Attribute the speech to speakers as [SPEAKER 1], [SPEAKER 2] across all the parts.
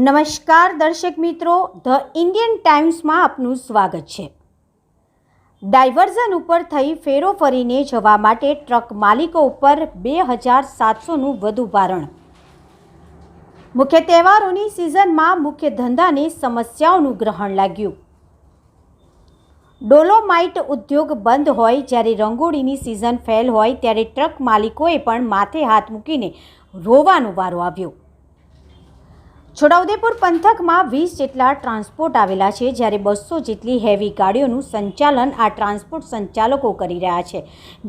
[SPEAKER 1] નમસ્કાર દર્શક મિત્રો, ધ ઇન્ડિયન ટાઈમ્સમાં આપનું સ્વાગત છે। ડાયવર્ઝન ઉપર થઈ ફેરો ફરીને જવા માટે ટ્રક માલિકો ઉપર 2700નું વધુ ભારણ। મુખ્ય તહેવારોની સિઝનમાં મુખ્ય ધંધાને સમસ્યાઓનું ગ્રહણ લાગ્યું। ડોલોમાઇટ ઉદ્યોગ બંધ હોય જ્યારે રંગોળીની સિઝન ફેલ હોય ત્યારે ટ્રક માલિકોએ પણ માથે હાથ મૂકીને રોવાનો વારો આવ્યો। છોટાઉદેપુર પંથકમાં 20 જેટલા ટ્રાન્સપોર્ટ આવેલા છે, જ્યારે 200 જેટલી હેવી ગાડીઓનું સંચાલન આ ટ્રાન્સપોર્ટ સંચાલકો કરી રહ્યા છે,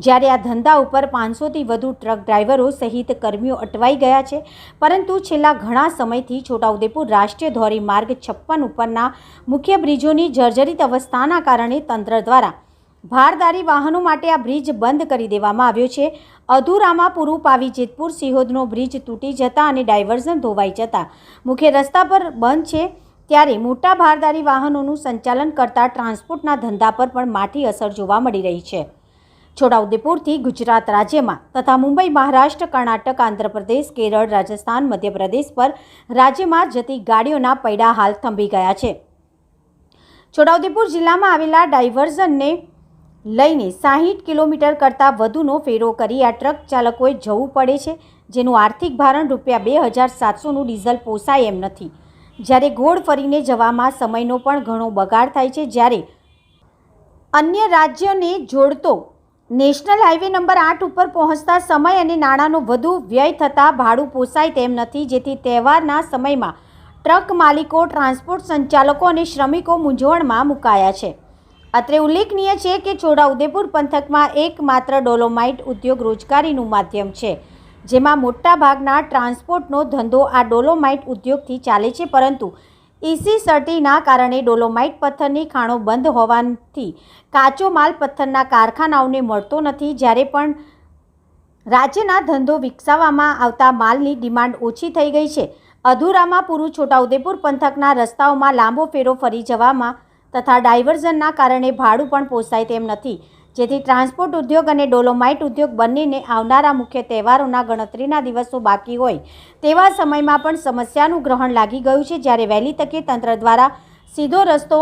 [SPEAKER 1] જ્યારે આ ધંધા ઉપર 500થી વધુ ટ્રક ડ્રાઈવરો સહિત કર્મીઓ અટવાઈ ગયા છે। પરંતુ છેલ્લા ઘણા સમયથી છોટાઉદેપુર રાષ્ટ્રીય ધોરીમાર્ગ 56 ઉપરના મુખ્ય બ્રિજોની જર્જરિત અવસ્થાના કારણે તંત્ર દ્વારા ભારદારી વાહનો માટે આ બ્રિજ બંધ કરી દેવામાં આવ્યો છે। અધૂરામાં પૂરું પાવી જેતપુર સિહોદનો બ્રિજ તૂટી જતા અને ડાયવર્ઝન ધોવાઈ જતા મુખ્ય રસ્તા પર બંધ છે, ત્યારે મોટા ભારદારી વાહનોનું સંચાલન કરતા ટ્રાન્સપોર્ટના ધંધા પર પણ માઠી અસર જોવા મળી રહી છે। છોટાઉદેપુરથી ગુજરાત રાજ્યમાં તથા મુંબઈ, મહારાષ્ટ્ર, કર્ણાટક, આંધ્રપ્રદેશ, કેરળ, રાજસ્થાન, મધ્યપ્રદેશ પર રાજ્યમાં જતી ગાડીઓના પૈડા હાલ થંભી ગયા છે। છોટાઉદેપુર જિલ્લામાં આવેલા ડાયવર્ઝનને લઈને 60 કિલોમીટર કરતાં વધુનો ફેરો કરી આ ટ્રક ચાલકોએ જવું પડે છે, જેનું આર્થિક ભારણ ₹2700નું ડીઝલ પોસાય એમ નથી। જ્યારે ગોળ ફરીને જવામાં સમયનો પણ ઘણો બગાડ થાય છે, જ્યારે અન્ય રાજ્યોને જોડતો નેશનલ હાઈવે નંબર 8 ઉપર પહોંચતા સમય અને નાણાંનો વધુ વ્યય થતાં ભાડું પોસાય તેમ નથી, જેથી તહેવારના સમયમાં ટ્રક માલિકો, ટ્રાન્સપોર્ટ સંચાલકો અને શ્રમિકો મૂંઝવણમાં મુકાયા છે। અત્રે ઉલ્લેખનીય છે કે છોટાઉદેપુર પંથકમાં એકમાત્ર ડોલોમાઇટ ઉદ્યોગ રોજગારીનું માધ્યમ છે, જેમાં મોટાભાગના ટ્રાન્સપોર્ટનો ધંધો આ ડોલોમાઇટ ઉદ્યોગથી ચાલે છે। પરંતુ EC30ના કારણે ડોલોમાઇટ પથ્થરની ખાણો બંધ હોવાથી કાચો માલ પથ્થરના કારખાનાઓને મળતો નથી, જ્યારે પણ રાજ્યના ધંધો વિકસાવવામાં આવતા માલની ડિમાન્ડ ઓછી થઈ ગઈ છે। અધૂરામાં પૂરું છોટાઉદેપુર પંથકના રસ્તાઓમાં લાંબો ફેરો ફરી જવામાં તથા ડાયવર્ઝનના કારણે ભાડું પણ પોસાય તેમ નથી, જેથી ટ્રાન્સપોર્ટ ઉદ્યોગ અને ડોલોમાઇટ ઉદ્યોગ બંનેને આવનારા મુખ્ય તહેવારોના ગણતરીના દિવસો બાકી હોય તેવા સમયમાં પણ સમસ્યાનું ગ્રહણ લાગી ગયું છે, જ્યારે વહેલી તકે તંત્ર દ્વારા સીધો રસ્તો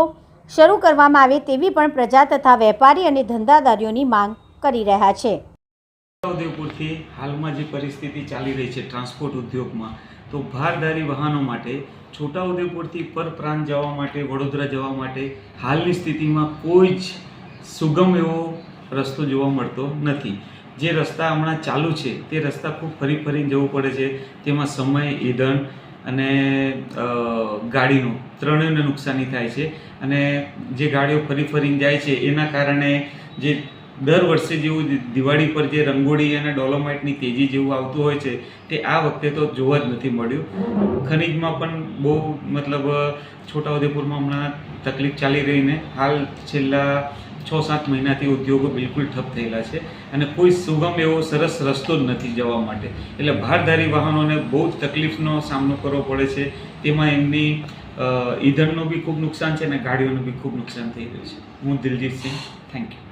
[SPEAKER 1] શરૂ કરવામાં આવે તેવી પણ પ્રજા તથા વેપારી અને ધંધાદારીઓની માંગ કરી રહ્યા છે।
[SPEAKER 2] છોટાઉદેપુરથી હાલમાં જે પરિસ્થિતિ ચાલી રહી છે ટ્રાન્સપોર્ટ ઉદ્યોગમાં, તો ભારદારી વાહનો માટે છોટાઉદેપુરથી પરપ્રાંત જવા માટે, વડોદરા જવા માટે હાલની સ્થિતિમાં કોઈ જ સુગમ એવો રસ્તો જોવા મળતો નથી। જે રસ્તા હમણાં ચાલુ છે તે રસ્તા ખૂબ ફરીને જવું પડે છે, તેમાં સમય, ઈંધણ અને ગાડીનો ત્રણેયને નુકસાની થાય છે। અને જે ગાડીઓ ફરીને જાય છે એના કારણે જે દર વર્ષે જેવું દિવાળી પર જે રંગોળી અને ડોલોમાઇટની તેજી જેવું આવતું હોય છે તે આ વખતે તો જોવા જ નથી મળ્યું। ખનીજમાં પણ બહુ છોટાઉદેપુરમાં હમણાં તકલીફ ચાલી રહીને હાલ છેલ્લા 6-7 મહિનાથી ઉદ્યોગો બિલકુલ ઠપ થયેલા છે અને કોઈ સુગમ એવો સરસ રસ્તો જ નથી જવા માટે, એટલે ભારદારી વાહનોને બહુ જ તકલીફનો સામનો કરવો પડે છે। તેમાં એમની ઈંધણનું બી ખૂબ નુકસાન છે અને ગાડીઓનું બી ખૂબ નુકસાન થઈ રહ્યું છે। હું દિલજીતસિંહ, થેન્ક યુ।